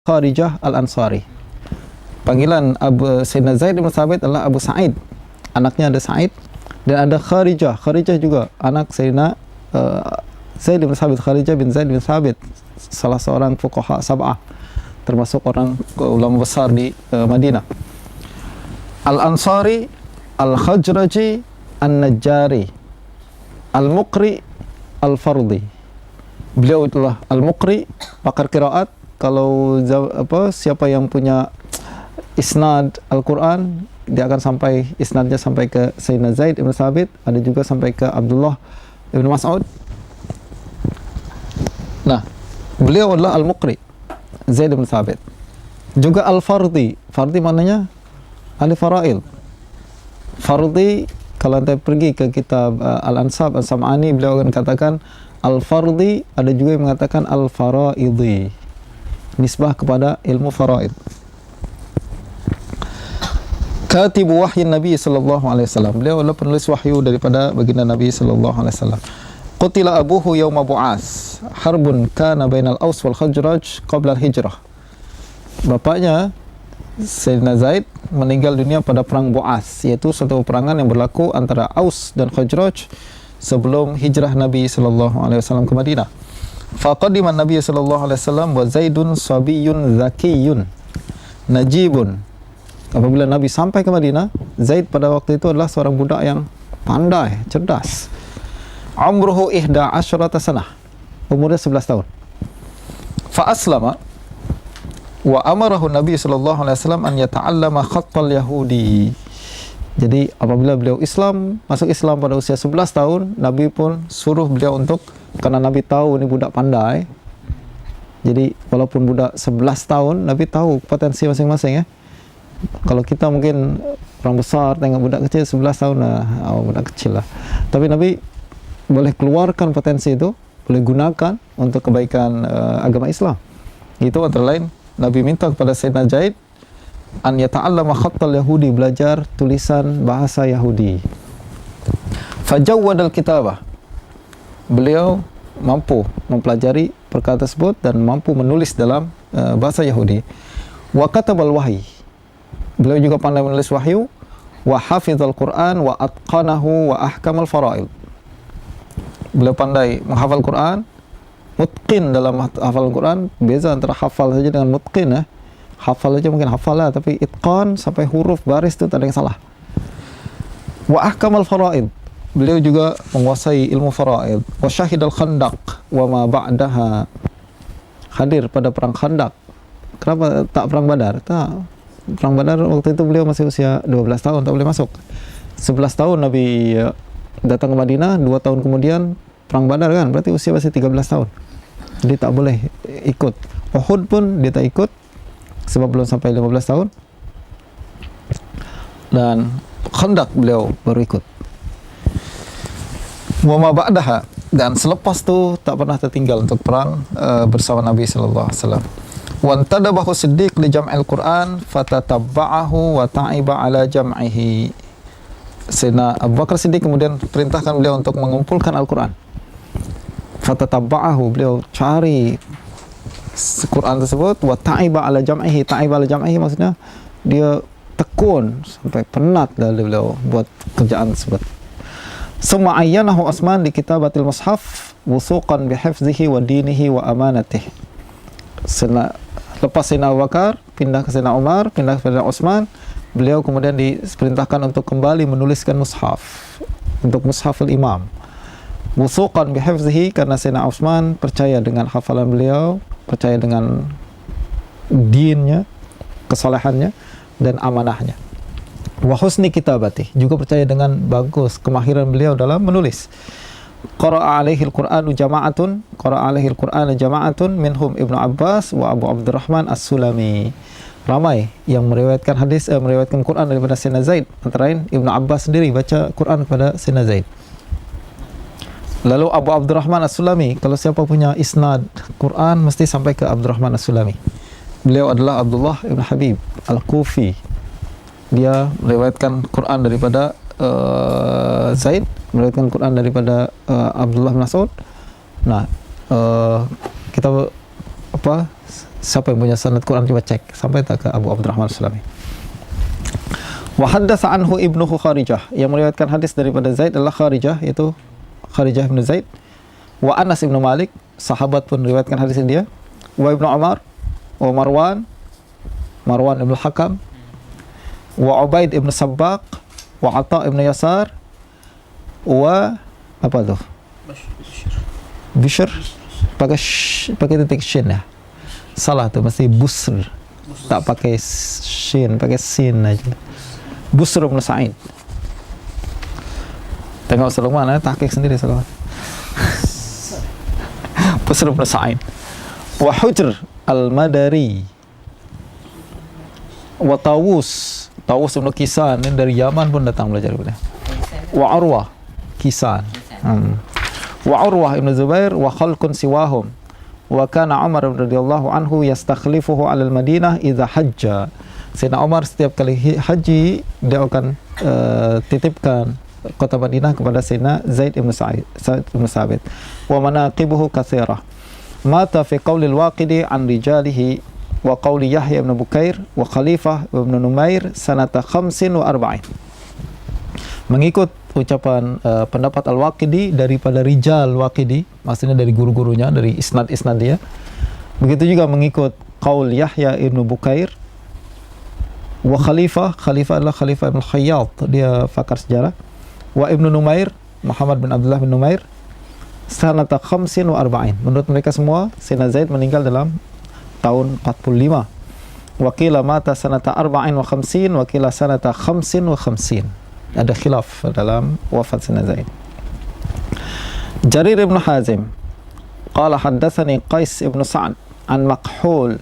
Kharijah Al-Ansari. Panggilan Sayyidina Zaid bin Thabit adalah Abu Sa'id. Anaknya ada Sa'id dan ada Kharijah. Kharijah juga anak Sayyidina Zaid bin Thabit, Kharijah bin Zaid bin Thabit, salah seorang fuqaha sab'ah, termasuk orang ulama besar di Madinah. Al-Ansari, Al-Khajraji, An-Najjari, Al-Muqri, Al-Fardi. Beliau itulah Al-Muqri, pakar qiraat. Kalau siapa yang punya isnad Al-Quran, dia akan sampai isnadnya sampai ke Sayyidina Zaid bin Thabit, ada juga sampai ke Abdullah bin Mas'ud. Nah, beliau adalah Al-Muqri, Zaid bin Thabit. Juga Al-Fardi. Fardi maknanya ahli faraid. Fardi, kalau anda pergi ke kitab Al-Ansab As-Sam'ani, beliau akan katakan Al-Fardi, ada juga yang mengatakan Al-Faraidi, nisbah kepada ilmu faraid. Katibu wahyi Nabi sallallahu alaihi wasallam. Beliau adalah penulis wahyu daripada baginda Nabi sallallahu alaihi wasallam. Qutila abuhu yawma bu'as. Harbun kana bainal Aus wal Khajraj qabla al-hijrah. Bapaknya Sayyidina Zaid meninggal dunia pada perang Bu'as, yaitu suatu peperangan yang berlaku antara Aus dan Khajraj sebelum hijrah Nabi sallallahu alaihi wasallam ke Madinah. Faqadima Nabi sallallahu alaihi wasallam wa Zaidun sabiyyun zakiyun najibun. Apabila Nabi sampai ke Madinah, Zaid pada waktu itu adalah seorang budak yang pandai, cerdas. Umruhu 11 sanah, umurnya 11 tahun. Fa aslama wa amarahu Nabi sallallahu alaihi wasallam an yata'allama khattal yahudi. Jadi apabila beliau masuk Islam pada usia 11 tahun, Nabi pun suruh beliau untuk, karena Nabi tahu ini budak pandai. Jadi walaupun budak 11 tahun, Nabi tahu potensi masing-masing ya. Kalau kita mungkin orang besar tengok budak kecil 11 tahun budak kecil lah. Tapi Nabi boleh keluarkan potensi itu, boleh gunakan untuk kebaikan agama Islam. Itu antara lain Nabi minta kepada Sayyidina Zaid an yata'allama khattal yahudi, belajar tulisan bahasa Yahudi. Fajawwad al-kitabah. Beliau mampu mempelajari perkara tersebut dan mampu menulis dalam bahasa Yahudi. Wa katabal wahyi. Beliau juga pandai menulis wahyu. Wa hafizal Qur'an wa atqanahu wa ahkamal faraid. Beliau pandai menghafal Quran, mutqin dalam hafal Quran. Beza antara hafal saja dengan mutqin ya. Hafal saja mungkin hafal lah, tapi itqan sampai huruf baris itu tak ada yang salah. Wa ahkamal faraid. Beliau juga menguasai ilmu faraid. Wa syahidal khandaq wa ma ba'daha. Hadir pada perang Khandaq. Kenapa tak perang Badar? Tak. Perang Badar waktu itu beliau masih usia 12 tahun, tak boleh masuk. 11 tahun Nabi datang ke Madinah, 2 tahun kemudian perang Badar kan, berarti usia masih 13 tahun. Jadi tak boleh ikut. Uhud pun dia tak ikut sebab belum sampai 15 tahun. Dan Khandaq beliau baru ikut. Wa ma ba'daha, dan selepas tu tak pernah tertinggal untuk perang bersama Nabi sallallahu alaihi wasallam. Wa antadabahu Siddiq li jam'il Quran fatatabba'ahu wa ta'iba ala jam'ihi. Sayyidina Abu Bakar Siddiq kemudian perintahkan beliau untuk mengumpulkan Al-Quran. Fatatabba'ahu, beliau cari Quran tersebut. Wa ta'iba ala jam'ihi. Ta'iba ala jam'ihi maksudnya dia tekun sampai penat dari beliau buat kerjaan tersebut. Summa ayyanahu Utsman di kitabatil mushaf wusuqan bihifzihi wa dinihi wa amanatihi. Lepas Sayyidina Abu Bakar pindah ke Sayyidina Umar, pindah ke Sayyidina Utsman, beliau kemudian diperintahkan untuk kembali menuliskan mushaf, untuk mushaful imam. Wusuqan bihifzihi, karena Sayyidina Utsman percaya dengan hafalan beliau, percaya dengan dinnya, kesalehannya dan amanahnya. Wa husni kitabati, juga percaya dengan bagus kemahiran beliau dalam menulis. Qara'a alaihi al-Qur'anu jama'atun, qara'a alaihi al-Qur'anu jama'atun minhum Ibnu Abbas wa Abu Abdurrahman As-Sulami. Ramai yang meriwayatkan meriwayatkan Quran daripada Sayyidina Zaid, antara lain Ibnu Abbas sendiri baca Quran kepada Sayyidina Zaid. Lalu Abu Abdurrahman As-Sulami, kalau siapa punya isnad Quran mesti sampai ke Abdurrahman As-Sulami. Beliau adalah Abdullah Ibn Habib Al-Kufi. Dia meriwayatkan Quran daripada Zaid, meriwayatkan Quran daripada Abdullah bin Mas'ud. Nah, kita siapa yang punya sanad Quran coba cek sampai tak ke Abu Abdurrahman As-Sulami. Wa haddatsa anhu Ibnu Kharijah, yang meriwayatkan hadis daripada Zaid adalah Kharijah, yaitu Kharijah bin Zaid. Wa Anas bin Malik, sahabat pun meriwayatkan hadis ini dia. Wa Ibnu Umar, wa Marwan ibn Hakam, wa Ubaid ibn Sabbaq, wa Atha ibn Yasar, wa apa tuh? Bishr. Pakai titik shin ya. Salah tuh, mesti Busr. Tak pakai shin, pakai sin aja. Busr bin Sa'id. Tengok Sulaiman, tahqiq sendiri Sulaiman. Busr bin Sa'id. Wa Hujr al-Madari. Wa Tawus bin Kisan, ini dari Yaman pun datang belajar kepada. Wa Urwah Kisan. Wa Urwah ibn Zubair wa khalqun siwahum. Wa kana Umar radhiyallahu anhu yastakhlifuhu 'ala al-Madinah idza hajja. Sayyidina Umar setiap kali haji dia akan titipkan kota Madinah kepada Sayyidina Zaid ibn Sabit. Wa manaqibuhu katsirah. Mata fi qauli al-Waqidi an rijalihi wa qauli Yahya ibn Bukair wa Khalifah ibn Numair sanata 45. Mengikut ucapan pendapat Al-Waqidi daripada rijal Waqidi, maksudnya dari guru-gurunya, dari isnad-isnad dia. Begitu juga mengikut qaul Yahya ibn Bukair wa Khalifah adalah Khalifah ibn Khayyat, dia pakar sejarah. Wa ibn Numair, Muhammad bin Abdullah bin Numair, sanata 45. Menurut mereka semua Sayyidina Zaid meninggal dalam tahun 45. Wa qila mata sanata 54 wa qila sanata 55. Ada khilaf dalam wafat Sayyidina Zaid. Jarir ibn Hazim qala haddatsani Qais ibn Sa'd an Makhul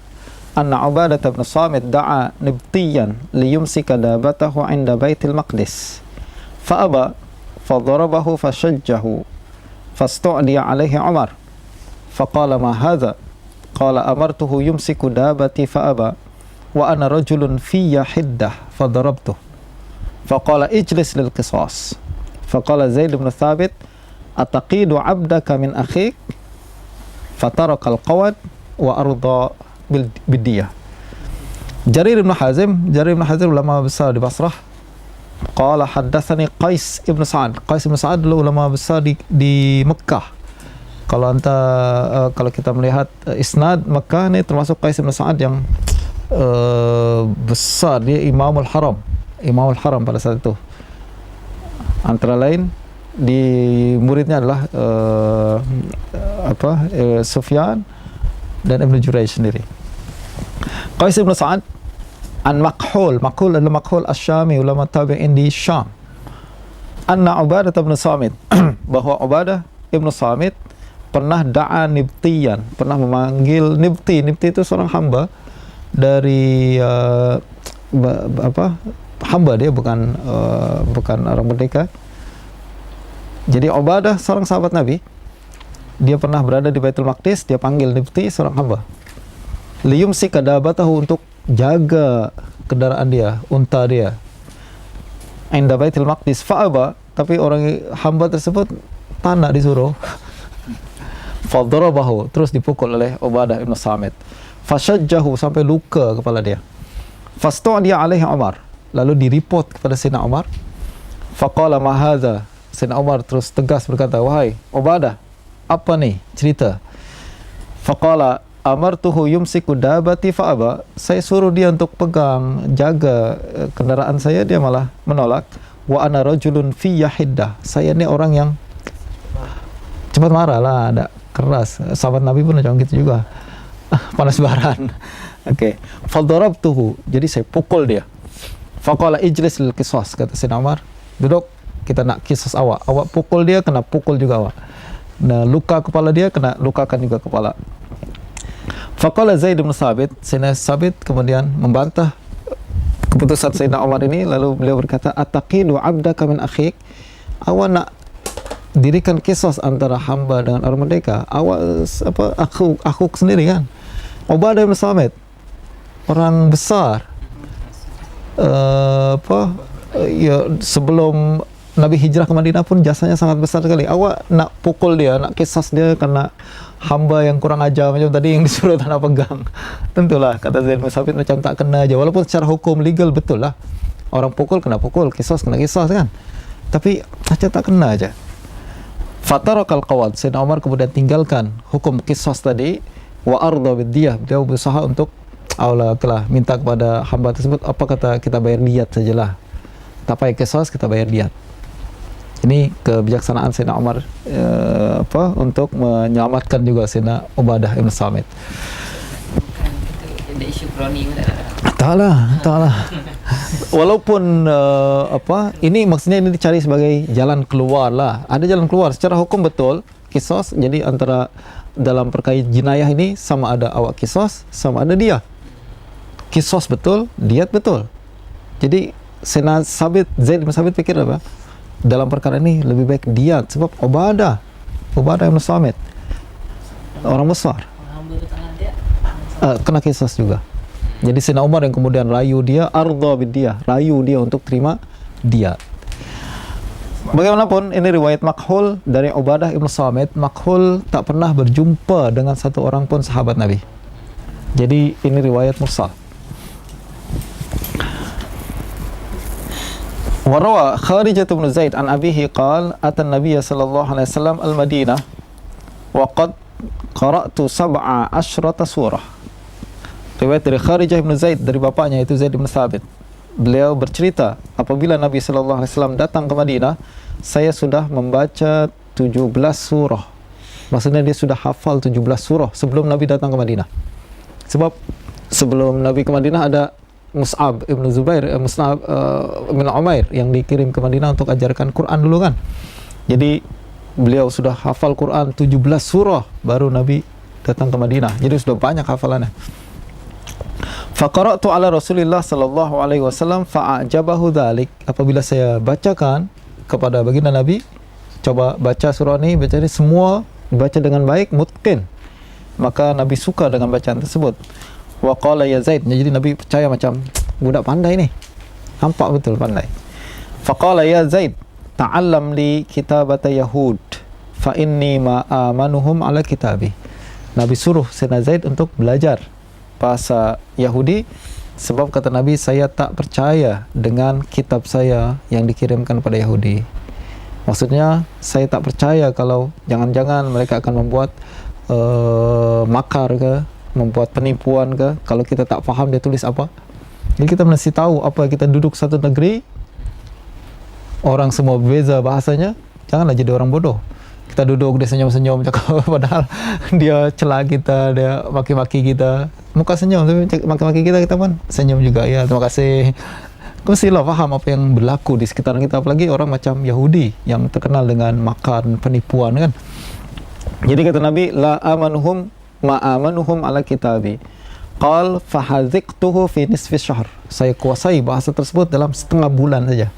anna Ubadah bin Samit da'a nibtiyan liyumsika dabatahu 'inda Baitil Maqdis fa'aba fadarabahu fashajjahu fastu'diya 'alaihi Umar faqala ma hadha qala amartuhu yumsiku dabati fa'aba wa ana rajulun fiyya hiddah fadarabtuhu faqala ijlis lil qisas faqala Zaid bin Thabit ataqidu 'abdaka min akhik fataraka al-qawad wa arda bidiyah. Jarir ibn Hazim ulama besar di Basrah. Qala haddatsani Qais ibn Sa'd. Qais ibn Sa'd adalah ulama besar di Mekah. Kalau kita melihat isnad Mekah ini termasuk Qais ibn Sa'd yang besar, dia Imamul Haram pada saat itu. Antara lain di muridnya adalah Sufyan dan Ibnu Jurayj sendiri. Qais ibn Sa'd an Makhul adalah Makhul Asy-Syami, ulama tabi'in di Syam. Anna Ubadah bin Samit, bahwa Ubadah ibn Samit pernah da'a nibtiyan, pernah memanggil nibti itu seorang hamba dari hamba, dia bukan orang merdeka. Jadi Ubadah seorang sahabat Nabi, dia pernah berada di Baitul Maqdis, dia panggil nibti seorang hamba. Liyumsik kadabatahu, untuk jaga kendaraan dia, unta dia. Inda Baitul Maqdis fa'aba, tapi orang hamba tersebut tak disuruh. Fadarabahu, terus dipukul oleh Ubadah ibn Samit. Fashajjahu, sampai luka kepala dia. Fastu'diya alaihi Umar, lalu direport kepada Sayyidina Umar. Faqala ma hadza, Sayyidina Umar terus tegas berkata, wahai Ubadah, apa nih cerita? Faqala amartuhu yumsiku dabati fa'aba, saya suruh dia untuk pegang, jaga kendaraan saya, dia malah menolak. Wa ana rajulun fiyya hiddah, saya ini orang yang cepat marah lah, ada keras. Sahabat Nabi pun macam gitu juga, panas baran. Oke. Fadarabtuhu, jadi saya pukul dia. Faqala ijlis lil qisas, kata Sayyidina Umar, duduk, kita nak kisas awak pukul dia, kena pukul juga awak. Nah, luka kepala dia, kena lukakan juga kepala. Faqala Zaid bin Thabit, Sayyidina Thabit kemudian membantah keputusan Sayyidina Umar ini, lalu beliau berkata, ataqidu 'abdaka min akhik, awak nak dirikan kisah antara hamba dengan orang merdeka, awak aku sendiri kan. Ubadah bin Samit, orang besar, sebelum Nabi hijrah ke Madinah pun jasanya sangat besar sekali. Awak nak pukul dia, nak kisah dia karena hamba yang kurang ajar macam tadi yang disuruh tanah pegang. Tentulah kata Zaid bin Sabit macam tak kena aja, walaupun secara hukum legal betul lah, orang pukul kena pukul, kisos kena kisos kan, tapi macam tak kena aja. Fatarakal qawad, Sayyidina Umar kemudian tinggalkan hukum kisos tadi, wa arda biddiyah, beliau berusaha untuk telah minta kepada hamba tersebut, apa kata kita bayar diyat sajalah, tak payah kisos, kita bayar diyat. Ini kebijaksanaan Sayyidina Umar untuk menyelamatkan juga Sayyidina Ubadah Ibn Samit. Ada isu kroni pun tak lah. Walaupun ini maksudnya ini dicari sebagai jalan keluar lah. Ada jalan keluar secara hukum betul kisos. Jadi antara dalam perkara jinayah ini sama ada awak kisos, sama ada dia. Kisos betul, diat betul. Jadi Sayyidina Zaid bin Sabit fikir apa? Dalam perkara ini lebih baik diat, sebab Ubadah Ibn Samit orang besar, kena kisos juga. Jadi Sayyidina Umar yang kemudian rayu dia, arda bidiyah, rayu dia untuk terima diat. Bagaimanapun ini riwayat makhul dari Ubadah Ibn Samit. Makhul tak pernah berjumpa dengan satu orang pun sahabat Nabi. Jadi ini riwayat mursal. Warawa Kharijah bin Zaid an abihi qala atan Nabiy sallallahu alaihi wasallam al-Madinah wa qad qara'tu 17 surah. Riwayat dari Kharijah bin Zaid dari bapaknya itu Zaid bin Thabit. Beliau bercerita, apabila Nabi sallallahu alaihi wasallam datang ke Madinah, saya sudah membaca 17 surah. Maksudnya dia sudah hafal 17 surah sebelum Nabi datang ke Madinah. Sebab sebelum Nabi ke Madinah ada Mus'ab ibn Zubair, Mus'ab ibn Umair yang dikirim ke Madinah untuk ajarkan Quran dulu kan. Jadi beliau sudah hafal Quran 17 surah baru Nabi datang ke Madinah. Jadi sudah banyak hafalannya. Faqara'tu ala Rasulillah sallallahu alaihi wasallam fa'ajabahu dzalik. Apabila saya bacakan kepada baginda Nabi, coba baca surah ini, baca ini semua baca dengan baik, mutqin. Maka Nabi suka dengan bacaan tersebut. Wa qala ya Zaid, jadi Nabi percaya macam budak pandai ni, nampak betul pandai. Faqala ya Zaid, ta'allam li kitabata Yahud fa inni ma amanuhum ala kitabi. Nabi suruh Sayyidina Zaid untuk belajar bahasa Yahudi, sebab kata Nabi, saya tak percaya dengan kitab saya yang dikirimkan pada Yahudi. Maksudnya saya tak percaya kalau jangan-jangan mereka akan membuat makar ke, membuat penipuan ke, kalau kita tak faham dia tulis apa. Jadi kita mesti tahu apa, kita duduk satu negeri, orang semua beza bahasanya, janganlah jadi orang bodoh. Kita duduk, dia senyum-senyum cakap, padahal dia celah kita, dia maki-maki kita, muka senyum, tapi maki-maki kita, kita pun senyum juga, ya terima kasih. Mestilah faham apa yang berlaku di sekitaran kita, apalagi orang macam Yahudi yang terkenal dengan makar, penipuan kan. Jadi kata Nabi, la amanuhum ma amanuhum ala kitabi. Qal fahaziqtuhu fi nisfi syahr. Saya kuasai bahasa tersebut dalam setengah bulan saja.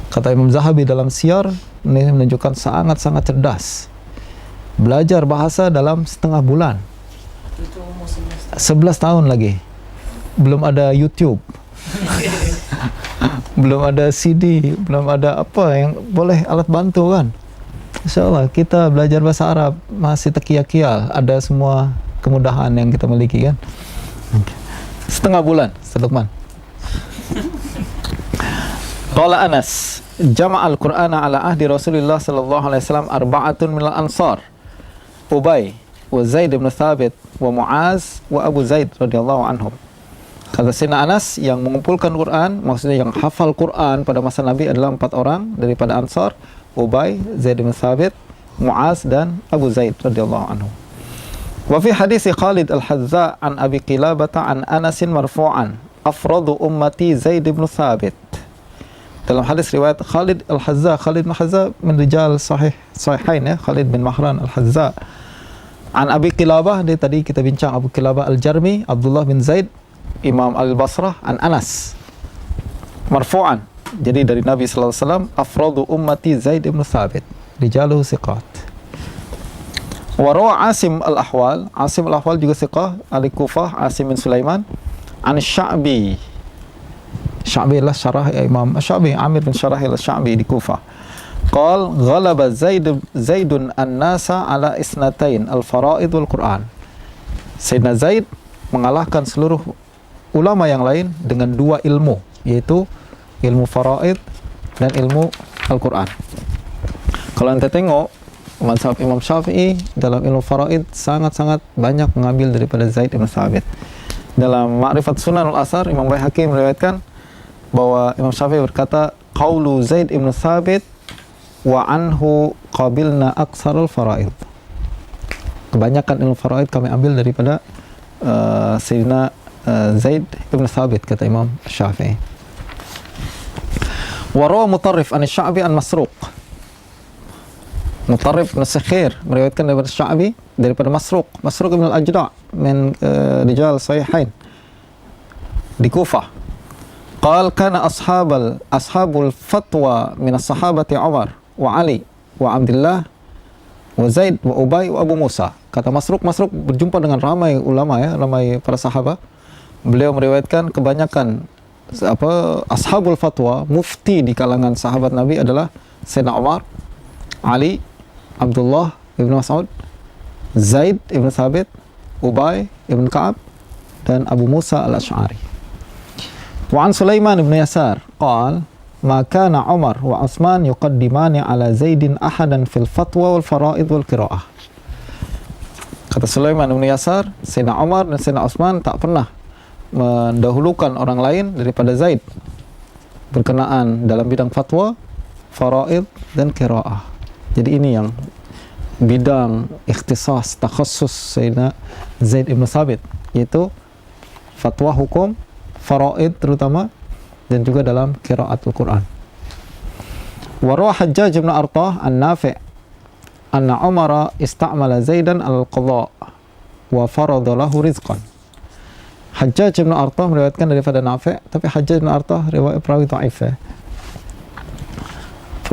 Kata Imam Zahabi dalam Siyar, ini menunjukkan sangat-sangat cerdas. Belajar bahasa dalam setengah bulan. 11 tahun lagi. Belum ada YouTube. Belum ada CD, belum ada apa yang boleh alat bantu kan. InsyaAllah kita belajar bahasa Arab masih tekiak-kial, ada semua kemudahan yang kita miliki kan. Setengah bulan, Lukman. Qala Anas, jama'al Qur'ana ala ahdi Rasulullah sallallahu alaihi wasallam arba'atun minal ansar. Ubay wa Zaid bin Thabit wa Muaz wa Abu Zaid radhiyallahu anhum. Kata Sayyidina Anas, yang mengumpulkan Quran, maksudnya yang hafal Quran pada masa Nabi adalah 4 orang daripada Ansar, Ubay, Zaid bin Thabit, Muaz dan Abu Zaid radhiyallahu anhu. Wa fi hadis Khalid al-Hazza an Abi Qilabah an Anas marfu'an, afradu ummati Zaid bin Thabit. Dalam hadis riwayat Khalid al-Hazza, Khalid bin Hazza min rijal sahihain ya, Khalid bin Mahran al-Hazza. An Abi Qilabah, dia tadi kita bincang Abu Qilabah al-Jarmi, Abdullah bin Zaid Imam al-Basrah, an Anas marfu'an. Jadi dari Nabi sallallahu alaihi wasallam, afradu ummati Zaid bin Thabit, rijaluhu thiqat. Wa rawa Asim al-Ahwal, Asim al-Ahwal juga thiqah, al-Kufah, Asim bin Sulaiman, an Sya'bi adalah syarah Imam Sya'bi, Amir bin Syarahil Sya'bi di Kufah. Qal ghalaba Zaidun an-nasa ala isnatain al-fara'id wal Qur'an. Sayyidina Zaid mengalahkan seluruh ulama yang lain dengan dua ilmu, yaitu ilmu faraid dan ilmu Al-Quran. Kalau anda tengok mazhab Imam Syafi'i dalam ilmu faraid sangat-sangat banyak mengambil daripada Zaid ibn Thabit. Dalam Ma'rifat Sunan al-Asar, Imam Baihaqi meriwayatkan bahwa Imam Syafi'i berkata, qaulu Zaid ibn Thabit wa anhu qabilna aksarul faraid. Kebanyakan ilmu faraid kami ambil daripada Sayyidina Zaid ibn Thabit, kata Imam Syafi'i. Wa rawa Mutarrif an Sya'bi an Masruq. Mutarrif bin Sakhir meriwayatkan daripada Sya'bi daripada Masruq ibn al-Ajda' min rijal sahihain di Kufah. Qal kana ashabul fatwa min as-sahabati Umar wa Ali wa Abdullah wa Zaid wa Ubay wa Abu Musa. Kata Masruq berjumpa dengan ramai ulama, ya, ramai para sahabat. Beliau meriwayatkan kebanyakan ashabul fatwa, mufti di kalangan sahabat Nabi adalah Sayyidina Umar, Ali, Abdullah ibn Mas'ud, Zaid ibn Thabit, Ubay ibn Ka'ab, dan Abu Musa al-Ash'ari. Wa an Sulaiman ibn Yasar qal ma kana Umar wa Utsman yuqaddimani ala Zaidin ahadan fil fatwa wal fara'id wal qira'ah. Kata Sulaiman ibn Yasar, Sayyidina Umar dan Sayyidina Utsman tak pernah mendahulukan orang lain daripada Zaid berkenaan dalam bidang fatwa, faraid, dan qiraah. Jadi ini yang bidang ikhtisas, takhassus Sayyidina Zaid ibn Thabit, yaitu fatwa hukum, faraid terutama, dan juga dalam qiraatul Quran. Wa rawa Hajjaj ibn Artah an Nafi' anna Umar ista'mala Zaidan al-qadha wa farada lahu rizqan. Hajjaj bin Artah meriwayatkan daripada Nafi', tapi Hajjaj bin Artah riwayat perawi dhaif.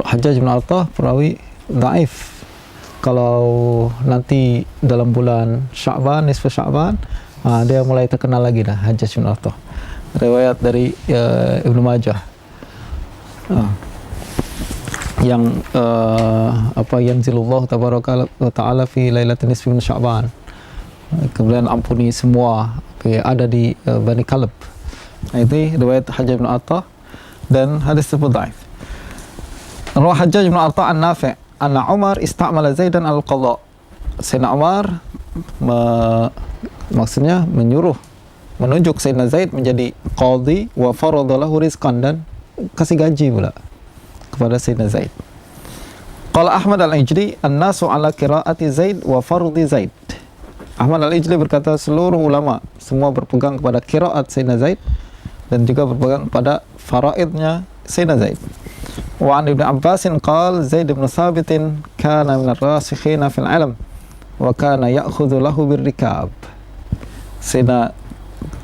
Hajjaj bin Artah perawi dhaif. Kalau nanti dalam bulan Sya'ban, nisfu Sya'ban, dia mulai terkenal lagi dah, Hajjaj bin Artah. Riwayat dari Ibnu Majah. Yang yanzilullah tabaraka wa ta'ala fi lailatin nisfi min Sya'ban. Kemudian ampuni semua ada di Bani Kalb. Itu riwayat Hajjaj bin Artah dan hadis tersebut dhaif. Riwayat Hajjaj bin Artah an Nafi' anna Umar ista'mala Zaidan al-qadha. Sayyidina Umar maksudnya menunjuk Sayyidina Zaid menjadi qadhi wa farada lahu rizqan, dan kasih gaji pula kepada Sayyidina Zaid. Qala Ahmad al-Ijli an-nasu ala qiraati Zaid wa fardhi Zaid. Ahmad al-Ijli berkata seluruh ulama semua berpegang kepada qiraat Sayyidina Zaid dan juga berpegang kepada faraidnya Sayyidina Zaid. Wa an Ibn Abbasin qal Zaid ibn Thabitin kana min ar-rasikhina fil ilm wa kana ya'khudhu lahu birrikab. Sayyidina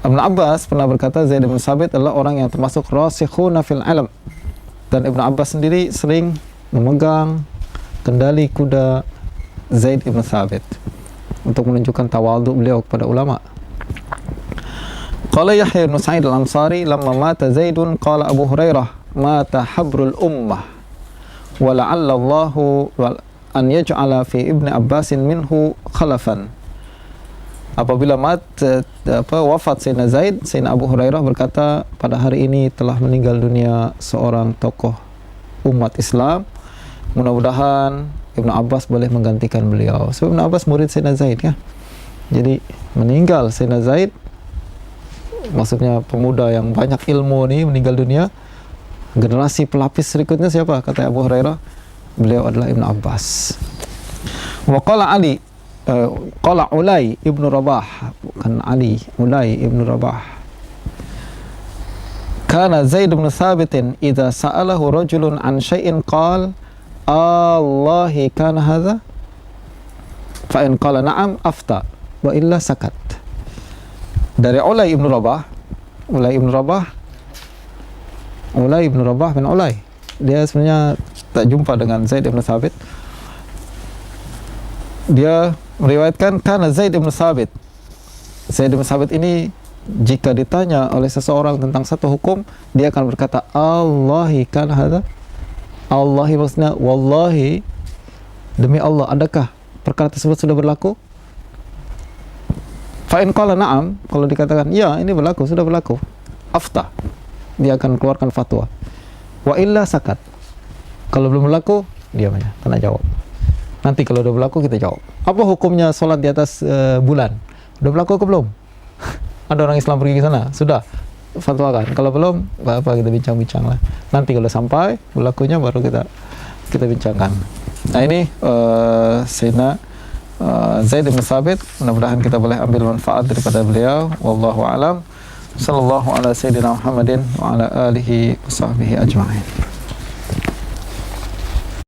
Ibn Abbas pernah berkata Zaid ibn Thabit adalah orang yang termasuk rasikhuna fil ilm, dan Ibn Abbas sendiri sering memegang kendali kuda Zaid ibn Thabit untuk menunjukkan tawadhu beliau kepada ulama. Qala Yahya bin Sa'id al-Ansari lamma mata Zaidun qala Abu Hurairah mata habrul ummah wa la'alla Allahu an yaj'ala fi Ibn Abbasin minhu khalafan. Apabila wafat Sayyidina Zaid, Sayyidina Abu Hurairah berkata, pada hari ini telah meninggal dunia seorang tokoh umat Islam, mudah-mudahan Ibn Abbas boleh menggantikan beliau. Sebab Ibn Abbas murid Sayyidina Zaid, ya. Jadi meninggal Sayyidina Zaid, maksudnya pemuda yang banyak ilmu ni meninggal dunia, generasi pelapis berikutnya siapa? Kata Abu Hurairah, beliau adalah Ibn Abbas. Wa qala Ali, qala Ulay ibn Rabah, bukan Ali, Ulay ibn Rabah, kana Zaid bin Thabitin idza sa'alahu rajulun an syai'in qala Allahi kana hadha fa in qala na'am afta wa illa sakat. Dari Ulay ibn Rabah, Ulay ibn Rabah bin Ulay, dia sebenarnya tak jumpa dengan Zaid ibn Thabit. Dia meriwayatkan karena Zaid ibn Thabit ini jika ditanya oleh seseorang tentang satu hukum, dia akan berkata Allahi kana hadza Allahi maksudnya wallahi, demi Allah, adakah perkara tersebut sudah berlaku? Fa in qala na'am, kalau dikatakan ya ini berlaku, sudah berlaku, afta, dia akan keluarkan fatwa. Wa illa sakat, kalau belum berlaku diam aja, tak nak jawab. Nanti kalau udah berlaku kita jawab. Apa hukumnya solat di atas bulan? Udah berlaku atau belum? Ada orang Islam pergi ke sana, sudah fatwakan. Kalau belum, apa kita bincang-bincang lah. Nanti kalau sampai berlakunya baru kita bincangkan. Nah ini Sayyidina Zaid bin Thabit, mudah-mudahan kita boleh ambil manfaat daripada beliau. Wallahu a'lam. Sallallahu ala sayyidina Muhammadin wa ala alihi wa sahbihi ajma'in.